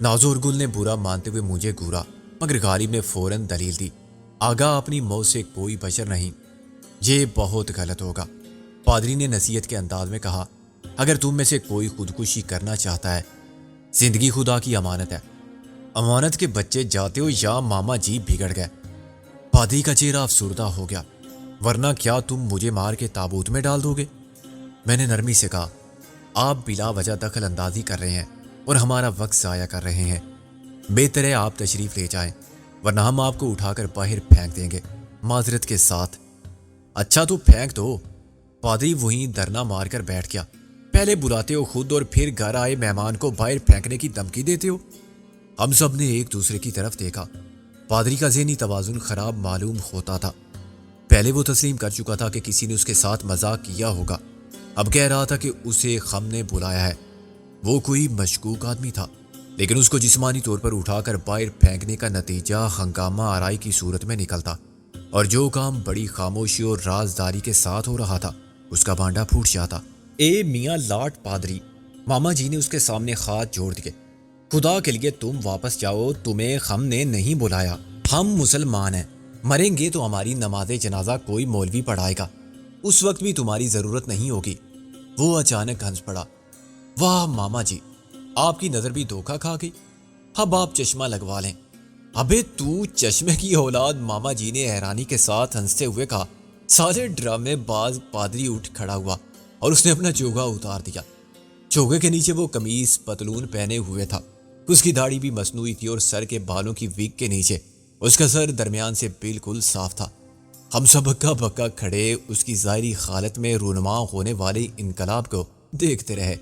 نازور گل نے برا مانتے ہوئے مجھے گھورا، مگر غالب نے فوراً دلیل دی، آگاہ اپنی موت سے کوئی بشر نہیں، یہ بہت غلط ہوگا۔ پادری نے نصیحت کے انداز میں کہا، اگر تم میں سے کوئی خودکشی کرنا چاہتا ہے، زندگی خدا کی امانت ہے، امانت کے بچے جاتے ہو یا ماما جی بگڑ گئے۔ پادری کا چہرہ افسردہ ہو گیا، ورنہ کیا تم مجھے مار کے تابوت میں ڈال دو گے؟ میں نے نرمی سے کہا، آپ بلا وجہ دخل اندازی کر رہے ہیں اور ہمارا وقت ضائع کر رہے ہیں۔ بہتر ہے آپ تشریف لے جائیں، ورنہ ہم آپ کو اٹھا کر باہر پھینک دیں گے، معذرت کے ساتھ۔ اچھا تو پھینک دو۔ پادری وہیں دھرنا مار کر بیٹھ گیا۔ پہلے بلاتے ہو خود اور پھر گھر آئے مہمان کو باہر پھینکنے کی دھمکی دیتے ہو۔ ہم سب نے ایک دوسرے کی طرف دیکھا۔ پادری کا ذہنی توازن خراب معلوم ہوتا تھا۔ پہلے وہ تسلیم کر چکا تھا کہ کسی نے اس کے ساتھ مذاق کیا ہوگا، اب کہہ رہا تھا کہ اسے ہم نے بلایا ہے۔ وہ کوئی مشکوک آدمی تھا، لیکن اس کو جسمانی طور پر اٹھا کر باہر پھینکنے کا نتیجہ ہنگامہ آرائی کی صورت میں نکلتا، اور جو کام بڑی خاموشی اور رازداری کے ساتھ ہو رہا تھا اس کا بانڈا پھوٹ جاتا۔ اے میاں لاٹ پادری، ماما جی نے اس کے سامنے ہاتھ جوڑ دیے، خدا کے لیے تم واپس جاؤ، تمہیں ہم نے نہیں بلایا۔ ہم مسلمان ہیں، مریں گے تو ہماری نماز جنازہ کوئی مولوی پڑھائے گا، اس وقت بھی تمہاری ضرورت نہیں ہوگی۔ وہ اچانک ہنس پڑا۔ واہ ماما جی، آپ کی نظر بھی دھوکہ کھا گئی، اب آپ چشمہ لگوا لیں۔ ابے تو چشمے کی اولاد، ماما جی نے حیرانی کے ساتھ ہنستے ہوئے کہا۔ سارے ڈرامے باز پادری اٹھ کھڑا ہوا اور اس نے اپنا چوگا اتار دیا۔ چوگے کے نیچے وہ قمیص پتلون پہنے ہوئے تھا، اس کی داڑھی بھی مصنوعی تھی اور سر کے بالوں کی وگ کے نیچے اس کا سر درمیان سے بالکل صاف تھا۔ ہم سب ہکا بکا کھڑے اس کی ظاہری حالت میں رونما ہونے والے انقلاب کو دیکھتے رہے۔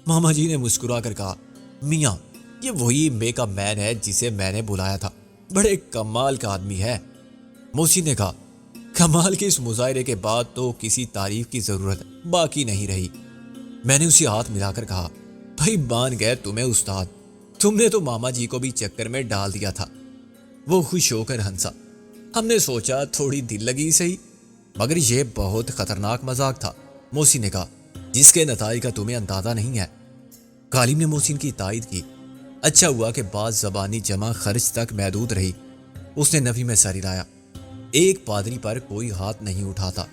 ماما جی نے مسکرا کر کہا، میاں یہ وہی میک اپ مین ہے جسے میں نے بلایا تھا، بڑے کمال کا آدمی ہے۔ موسی نے کہا، کمال کے اس مظاہرے کے بعد تو کسی تعریف کی ضرورت باقی نہیں رہی۔ میں نے اسے ہاتھ ملا کر کہا، بھائی مان گئے تمہیں استاد، تم نے تو ماما جی کو بھی چکر میں ڈال دیا تھا۔ وہ خوش ہو کر ہنسا۔ ہم نے سوچا تھوڑی دل لگی صحیح، مگر یہ بہت خطرناک مذاق تھا، موسی نے کہا، جس کے نتائج کا تمہیں اندازہ نہیں ہے۔ غالب نے موسین کی تائید کی۔ اچھا ہوا کہ بعض زبانی جمع خرچ تک محدود رہی۔ اس نے نفی میں سر ہلایا۔ ایک پادری پر کوئی ہاتھ نہیں اٹھاتا۔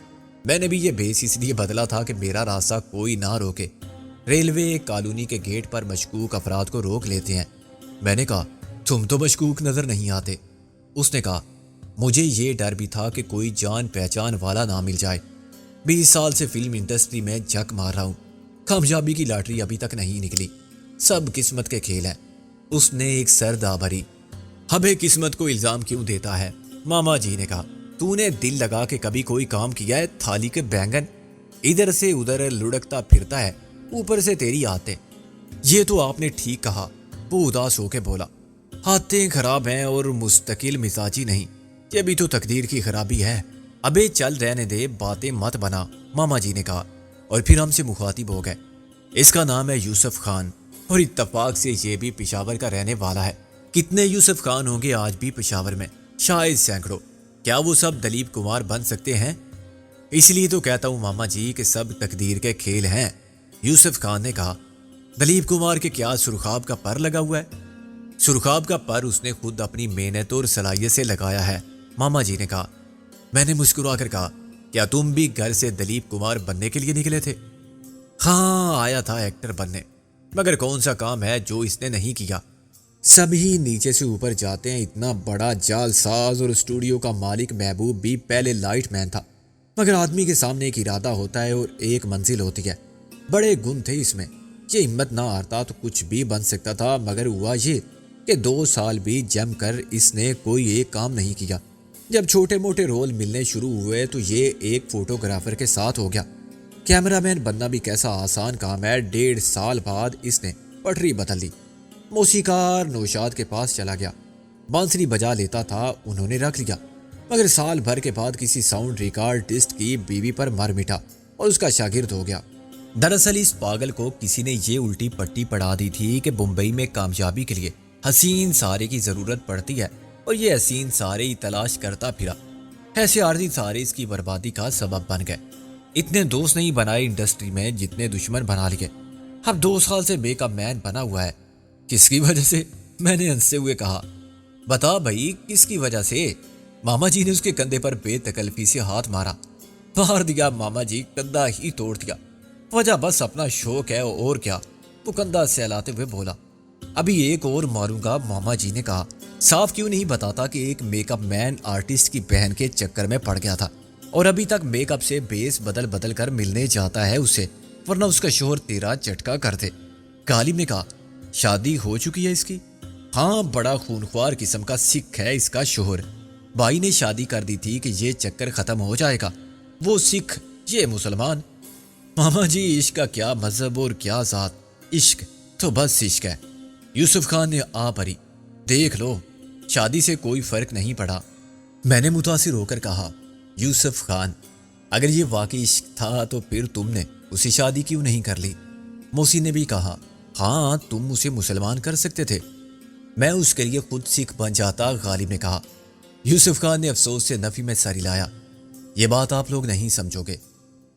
میں نے بھی یہ بیس اس لیے بدلا تھا کہ میرا راستہ کوئی نہ روکے۔ ریلوے کالونی کے گیٹ پر مشکوک افراد کو روک لیتے ہیں۔ میں نے کہا، تم تو مشکوک نظر نہیں آتے۔ اس نے کہا مجھے یہ ڈر بھی تھا کہ کوئی جان پہچان والا نہ مل جائے۔ 20 سال سے فلم انڈسٹری میں جھک مار رہا ہوں، کامیابی کی لاٹری ابھی تک نہیں نکلی، سب قسمت کے کھیل ہیں۔ اس نے ایک سرد آہ بھری۔ ابے قسمت کو الزام کیوں دیتا ہے؟ ماما جی نے کہا تو نے دل لگا کے کبھی کوئی کام کیا ہے؟ تھالی کے بینگن ادھر سے ادھر لڑکتا پھرتا ہے، اوپر سے تیری آتے۔ یہ تو آپ نے ٹھیک کہا، وہ اداس ہو کے بولا۔ عادتیں خراب ہیں اور مستقل مزاجی نہیں، یہ بھی تو تقدیر کی خرابی ہے۔ ابے چل رہنے دے، باتیں مت بنا، ماما جی نے کہا، اور پھر ہم سے مخاطب ہو گئے۔ اس کا نام ہے یوسف خان، اور اتفاق سے یہ بھی پشاور کا رہنے والا ہے۔ کتنے یوسف خان ہوں گے آج بھی پشاور میں؟ شاید سینکڑوں۔ کیا وہ سب دلیپ کمار بن سکتے ہیں؟ اس لیے تو کہتا ہوں ماما جی کہ سب تقدیر کے کھیل ہیں۔ یوسف خان نے کہا دلیپ کمار کے کیا سرخاب کا پر لگا ہوا ہے؟ سرخاب کا پر اس نے خود اپنی محنت اور صلاحیت سے لگایا ہے، ماما جی نے کہا۔ میں نے مسکرا کر کہا کیا تم بھی گھر سے دلیپ کمار بننے کے لیے نکلے تھے؟ ہاں، آیا تھا ایکٹر بننے، مگر کون سا کام ہے جو اس نے نہیں کیا؟ سبھی نیچے سے اوپر جاتے ہیں۔ اتنا بڑا جال ساز اور اسٹوڈیو کا مالک محبوب بھی پہلے لائٹ مین تھا، مگر آدمی کے سامنے ایک ارادہ ہوتا ہے اور ایک منزل ہوتی ہے۔ بڑے گن تھے اس میں، یہ ہمت نہ ہارتا تو کچھ بھی بن سکتا تھا، مگر ہوا یہ کہ 2 سال بھی جم کر اس نے کوئی ایک کام نہیں کیا۔ جب چھوٹے موٹے رول ملنے شروع ہوئے تو یہ ایک فوٹوگرافر کے ساتھ ہو گیا۔ کیمرہ مین بننا بھی کیسا آسان کام ہے۔ 1.5 سال بعد اس نے پٹری بدل لی۔ موسیقار نوشاد کے پاس چلا گیا، بانسری بجا لیتا تھا، انہوں نے رکھ لیا، مگر سال بھر کے بعد کسی ساؤنڈ ریکارڈسٹ کی بیوی پر مر مٹا اور اس کا شاگرد ہو گیا۔ دراصل اس پاگل کو کسی نے یہ الٹی پٹی پڑھا دی تھی کہ بمبئی میں کامیابی کے لیے حسین سارے کی ضرورت پڑتی ہے، اور یہ حسین سارے ہی تلاش کرتا پھرا۔ ایسے عارضی سارے اس کی بربادی کا سبب بن گئے۔ اتنے دوست نہیں بنائے انڈسٹری میں جتنے دشمن بنا لیے۔ اب 2 سال سے میک اپ مین بنا ہوا ہے۔ کس کی وجہ سے؟ میں نے ہنستے ہوئے کہا بتا بھائی، کس کی وجہ سے؟ ماما جی نے اس کے کندھے پر بے تکلفی سے ہاتھ مارا۔ مار دیا ماما جی، کندھا ہی توڑ دیا۔ وجہ بس اپنا شوق ہے اور کیا، وہ کندھا سہلاتے ہوئے بولا۔ ابھی ایک اور ماروں گا، ماما جی نے کہا۔ صاف کیوں نہیں بتاتا کہ ایک میک اپ مین آرٹسٹ کی بہن کے چکر میں پڑ گیا تھا اور ابھی تک میک اپ سے بیس بدل بدل کر ملنے جاتا ہے اسے، ورنہ اس کا شوہر تیرا چٹکا کر دے۔ غالب نے کہا شادی ہو چکی ہے اس کی؟ ہاں، بڑا خونخوار قسم کا سکھ ہے اس کا شوہر۔ بھائی نے شادی کر دی تھی کہ یہ چکر ختم ہو جائے گا، وہ سکھ یہ مسلمان۔ ماما جی، عشق کا کیا مذہب اور کیا ذات، عشق تو بس عشق ہے۔ یوسف خان نے آ بھری۔ دیکھ لو، شادی سے کوئی فرق نہیں پڑا۔ میں نے متاثر ہو کر کہا یوسف خان، اگر یہ واقعی عشق تھا تو پھر تم نے اسے شادی کیوں نہیں کر لی؟ موسی نے بھی کہا ہاں، تم اسے مسلمان کر سکتے تھے، میں اس کے لیے خود سکھ بن جاتا، غالب نے کہا۔ یوسف خان نے افسوس سے نفی میں سر ہلایا۔ یہ بات آپ لوگ نہیں سمجھو گے،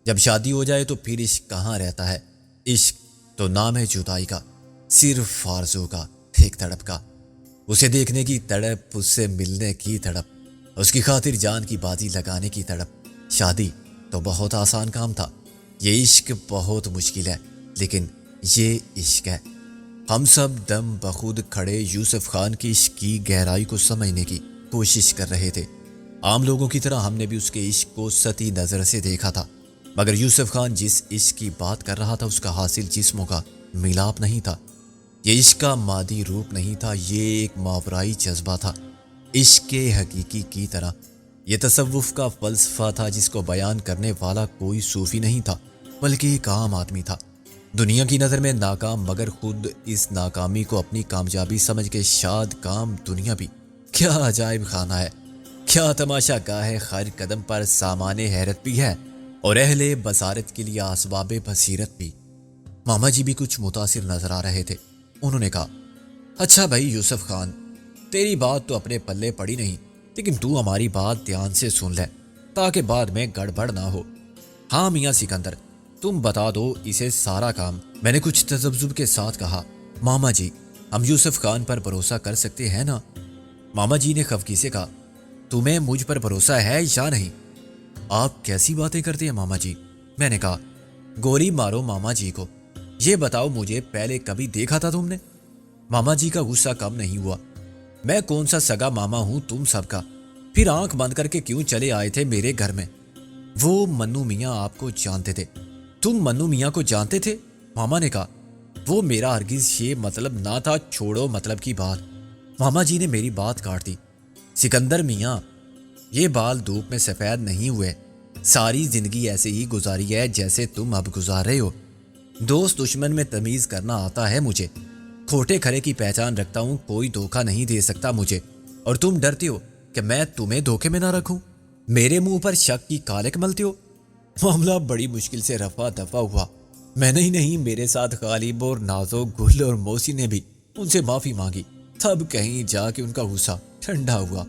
جب شادی ہو جائے تو پھر عشق کہاں رہتا ہے؟ عشق تو نام ہے جدائی کا، صرف آرزو کا، ایک تڑپ کا، اسے دیکھنے کی تڑپ، اس سے ملنے کی تڑپ، اس کی خاطر جان کی بازی لگانے کی تڑپ۔ شادی تو بہت آسان کام تھا، یہ عشق بہت مشکل ہے، لیکن یہ عشق ہے۔ ہم سب دم بخود کھڑے یوسف خان کی عشق کی گہرائی کو سمجھنے کی کوشش کر رہے تھے۔ عام لوگوں کی طرح ہم نے بھی اس کے عشق کو سطحی نظر سے دیکھا تھا، مگر یوسف خان جس عشق کی بات کر رہا تھا اس کا حاصل جسموں کا ملاپ نہیں تھا، یہ عشق کا مادی روپ نہیں تھا، یہ ایک ماورائی جذبہ تھا، عشق کے حقیقی کی طرح۔ یہ تصوف کا فلسفہ تھا جس کو بیان کرنے والا کوئی صوفی نہیں تھا، بلکہ ایک عام آدمی تھا، دنیا کی نظر میں ناکام، مگر خود اس ناکامی کو اپنی کامیابی سمجھ کے شاد کام دنیا بھی۔ کیا عجائب خانہ ہے، کیا تماشا گاہ ہے، ہر قدم پر سامان حیرت بھی ہے اور اہل بصارت کے لیے اسباب بصیرت بھی۔ ماما جی بھی کچھ متاثر نظر آ رہے تھے۔ انہوں نے کہا اچھا بھائی یوسف خان، تیری بات تو اپنے پلے پڑی نہیں، لیکن تو ہماری بات دھیان سے سن لے تاکہ بعد میں گڑبڑ نہ ہو۔ ہاں میاں سکندر، تم بتا دو اسے سارا کام، میں نے کچھ تذبذب کے ساتھ کہا۔ ماما جی، ہم یوسف خان پر بھروسہ کر سکتے ہیں نا؟ ماما جی نے خفگی سے کہا تمہیں مجھ پر بھروسہ ہے یا نہیں؟ آپ کیسی باتیں کرتے ہیں ماما جی؟ میں نے کہا گولی مارو ماما جی کو، یہ بتاؤ مجھے پہلے کبھی دیکھا تھا تم نے؟ ماما جی کا غصہ کم نہیں ہوا۔ میں کون سا سگا ماما ہوں تم سب کا؟ پھر آنکھ بند کر کے کیوں چلے آئے تھے میرے گھر میں؟ وہ منو میاں آپ کو جانتے تھے؟ تم منو میاں کو جانتے تھے؟ ماما نے کہا۔ وہ میرا ہرگز یہ مطلب نہ تھا، چھوڑو مطلب کی بات۔ ماما جی نے میری بات کاٹ دی۔ سکندر میاں، یہ بال دھوپ میں سفید نہیں ہوئے، ساری زندگی ایسے ہی گزاری ہے جیسے تم اب گزار رہے ہو۔ دوست دشمن میں تمیز کرنا آتا ہے مجھے، کھوٹے کھرے کی پہچان رکھتا ہوں، کوئی دھوکہ نہیں دے سکتا مجھے، اور تم ڈرتے ہو کہ میں تمہیں دھوکے میں نہ رکھوں، میرے منہ پر شک کی کالک ملتے ہو۔ معاملہ بڑی مشکل سے رفع دفع ہوا۔ میں نہیں، میرے ساتھ غالب اور نازو، گل اور موسی نے بھی ان سے معافی مانگی، تب کہیں جا کے ان کا غصہ ٹھنڈا ہوا۔